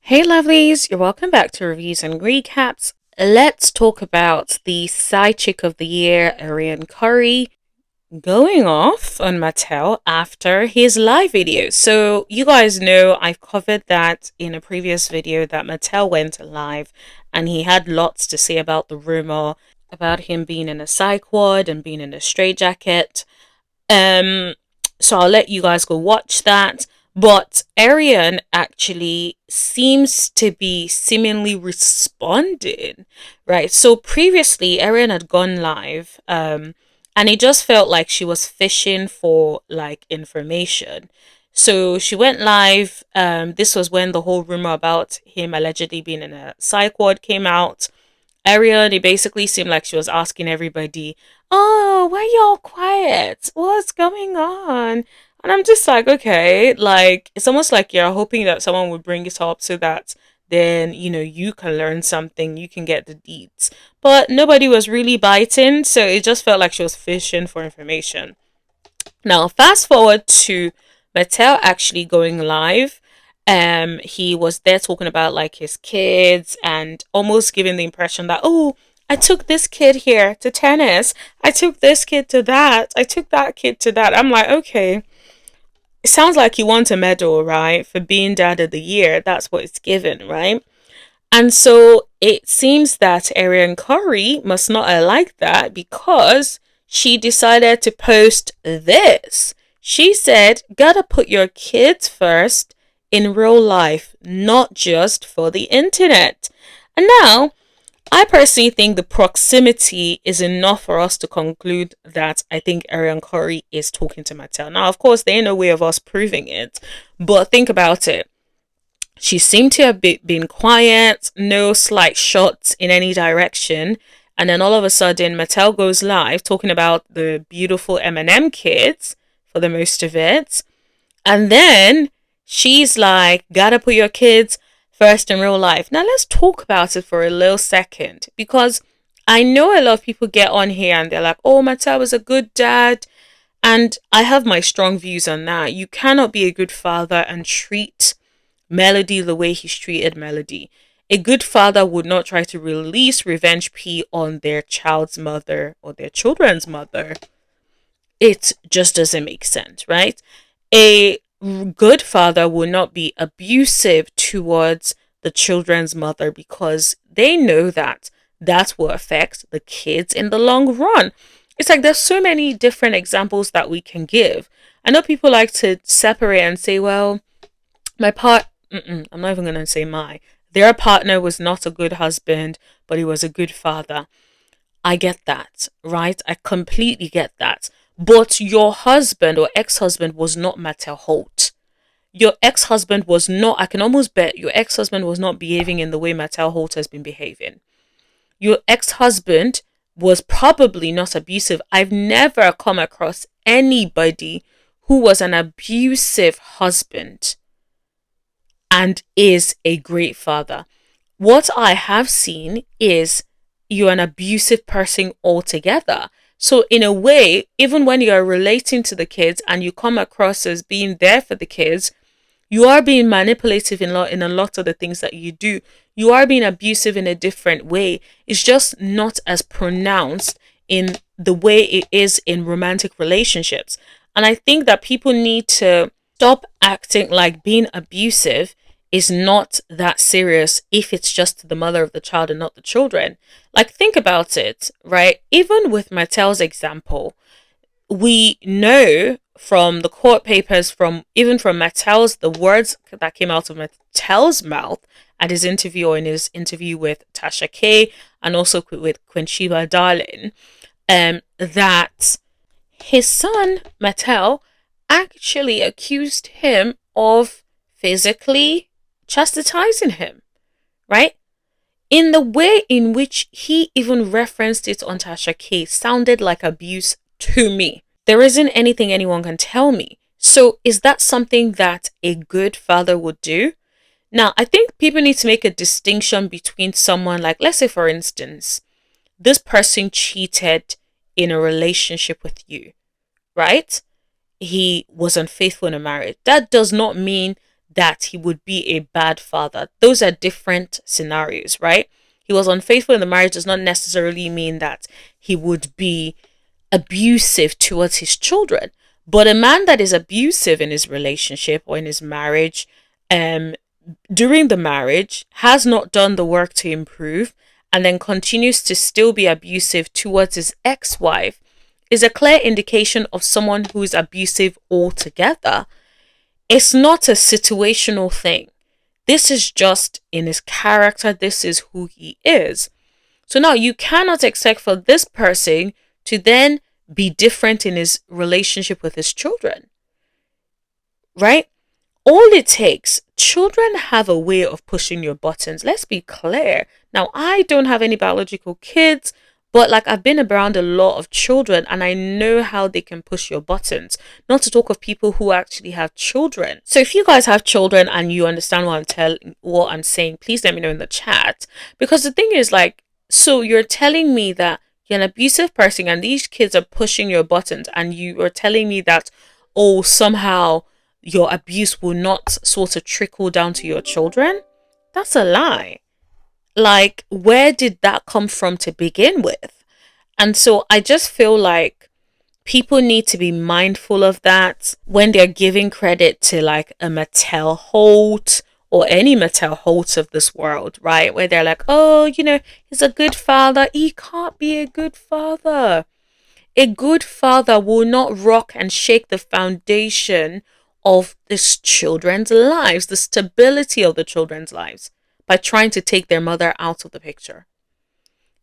Hey lovelies, you're welcome back to Reviews and Recaps. Let's talk about the side chick of the year, Arionnecurry, going off on Mattel after his live video. So you guys know I've covered that in a previous video that Mattel went live and he had lots to say about the rumor about him being in a psych ward and being in a straitjacket. So I'll let you guys go watch that. But Arian actually seems to be seemingly responding, right? So previously, Arian had gone live, and it just felt like she was fishing for like information. So she went live. This was when the whole rumor about him allegedly being in a psych ward came out. Ariane, it basically seemed like she was asking everybody, "Oh, why y'all quiet? What's going on?" And I'm just like, okay, like it's almost like you're hoping that someone would bring it up so that then you can learn something, you can get the deeds. But nobody was really biting, so it just felt like she was fishing for information. Now, fast forward to Mattel actually going live. He was there talking about like his kids and almost giving the impression that, oh, I took this kid here to tennis. I took this kid to that. I took that kid to that. I'm like, okay. It sounds like you want a medal, right? For being dad of the year. That's what it's given, right? And so it seems that Arionnecurry must not have liked that because she decided to post this. She said, gotta put your kids first in real life, not just for the internet. And now, I personally think the proximity is enough for us to conclude that I think Arionnecurry is talking to Mattel. Now, of course, there ain't no way of us proving it, but think about it. She seemed to have been quiet, no slight shots in any direction. And then all of a sudden, Mattel goes live talking about the beautiful M&M kids for the most of it. And then she's like, gotta put your kids first in real life. Now, let's talk about it for a little second because I know a lot of people get on here and they're like, oh, Mattel was a good dad. And I have my strong views on that. You cannot be a good father and treat Melody the way he's treated Melody. A good father would not try to release revenge P on their child's mother or their children's mother. It just doesn't make sense, right? A good father will not be abusive towards the children's mother because they know that that will affect the kids in the long run. It's like there's so many different examples that we can give. I know people like to separate and say, well, my part I'm not even going to say their partner was not a good husband, but he was a good father. I get that, right? I completely get that. But your husband or ex-husband was not Martell Holt. Your ex-husband was not, I can almost bet your ex-husband was not behaving in the way Martell Holt has been behaving. Your ex-husband was probably not abusive. I've never come across anybody who was an abusive husband and is a great father. What I have seen is you're an abusive person altogether. So in a way, even when you're relating to the kids and you come across as being there for the kids, you are being manipulative in a lot of the things that you do. You are being abusive in a different way. It's just not as pronounced in the way it is in romantic relationships. And I think that people need to stop acting like being abusive is not that serious if it's just the mother of the child and not the children. Like, think about it, right? Even with Mattel's example, we know from the court papers, even from Mattel's, the words that came out of Mattel's mouth at his interview or in his interview with Tasha K and also with Quinsheba Darling, that his son, Mattel, actually accused him of physically chastising him, right? In the way in which he even referenced it on Tasha K sounded like abuse to me. There isn't anything anyone can tell me. So is that something that a good father would do? Now, I think people need to make a distinction between someone like, let's say for instance, this person cheated in a relationship with you, right? He was unfaithful in a marriage. That does not mean that he would be a bad father. Those are different scenarios, right? He was unfaithful in the marriage does not necessarily mean that he would be abusive towards his children. But a man that is abusive in his relationship or in his marriage, during the marriage, has not done the work to improve, and then continues to still be abusive towards his ex-wife, is a clear indication of someone who is abusive altogether. It's not a situational thing. This is just in his character. This is who he is. So now you cannot expect for this person to then be different in his relationship with his children, right? All it takes, children have a way of pushing your buttons. Let's be clear. Now, I don't have any biological kids, but like I've been around a lot of children and I know how they can push your buttons, not to talk of people who actually have children. So if you guys have children and you understand what I'm saying, please let me know in the chat. Because the thing is, like, so you're telling me that you're an abusive person and these kids are pushing your buttons, and you are telling me that, oh, somehow your abuse will not sort of trickle down to your children? That's a lie. Like, where did that come from to begin with? And so I just feel like people need to be mindful of that when they're giving credit to like a Martell Holt or any Martell Holt of this world, right? Where they're like, oh, he's a good father. He can't be a good father. A good father will not rock and shake the foundation of his children's lives, the stability of the children's lives, by trying to take their mother out of the picture.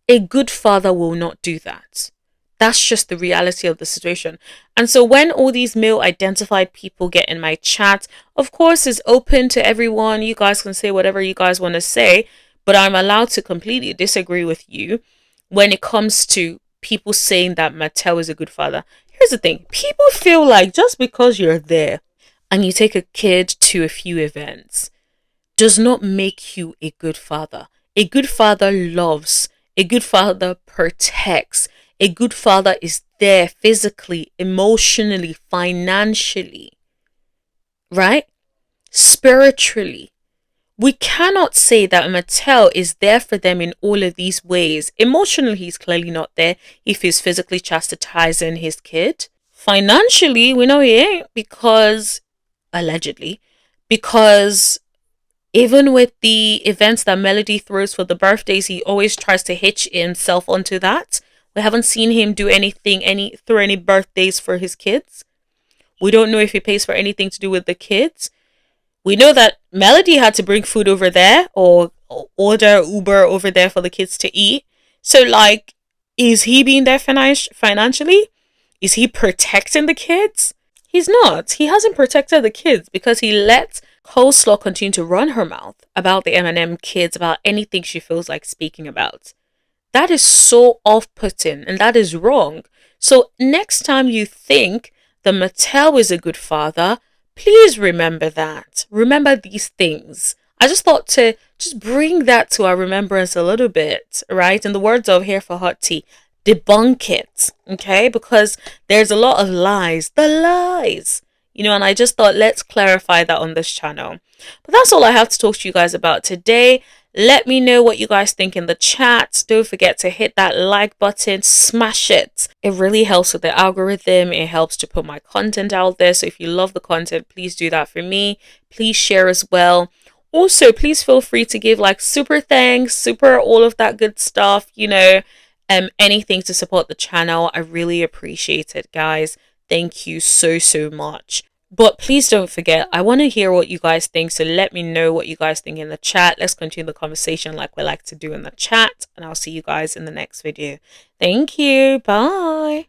A good father will not do that. That's just the reality of the situation. And so when all these male identified people get in my chat, of course, it's open to everyone. You guys can say whatever you guys want to say, but I'm allowed to completely disagree with you when it comes to people saying that Martell is a good father. Here's the thing. People feel like just because you're there and you take a kid to a few events does not make you a good father. A good father loves. A good father protects. A good father is there physically, emotionally, financially, right? Spiritually. We cannot say that Martell is there for them in all of these ways. Emotionally, he's clearly not there if he's physically chastising his kid. Financially, we know he ain't, because, allegedly, because even with the events that Melody throws for the birthdays, he always tries to hitch himself onto that. We haven't seen him do throw any birthdays for his kids. We don't know if he pays for anything to do with the kids. We know that Melody had to bring food over there or order Uber over there for the kids to eat. So, like, is he being there financially? Is he protecting the kids? He's not. He hasn't protected the kids because he let Coleslaw continue to run her mouth about the M&M kids, about anything she feels like speaking about. That is so off-putting and that is wrong. So next time you think the Martell is a good father, please remember that. Remember these things. I just thought to just bring that to our remembrance a little bit, right? In the words of Here for Hot Tea, debunk it, okay? Because there's a lot of lies. The lies. And I just thought, let's clarify that on this channel. But that's all I have to talk to you guys about today. Let me know what you guys think in the chat. Don't forget to hit that like button, smash it. It really helps with the algorithm. It helps to put my content out there. So if you love the content, please do that for me. Please share as well. Also, please feel free to give like super thanks, super all of that good stuff, anything to support the channel. I really appreciate it, guys. Thank you so much. But please don't forget, I want to hear what you guys think. So let me know what you guys think in the chat. Let's continue the conversation like we like to do in the chat. And I'll see you guys in the next video. Thank you. Bye.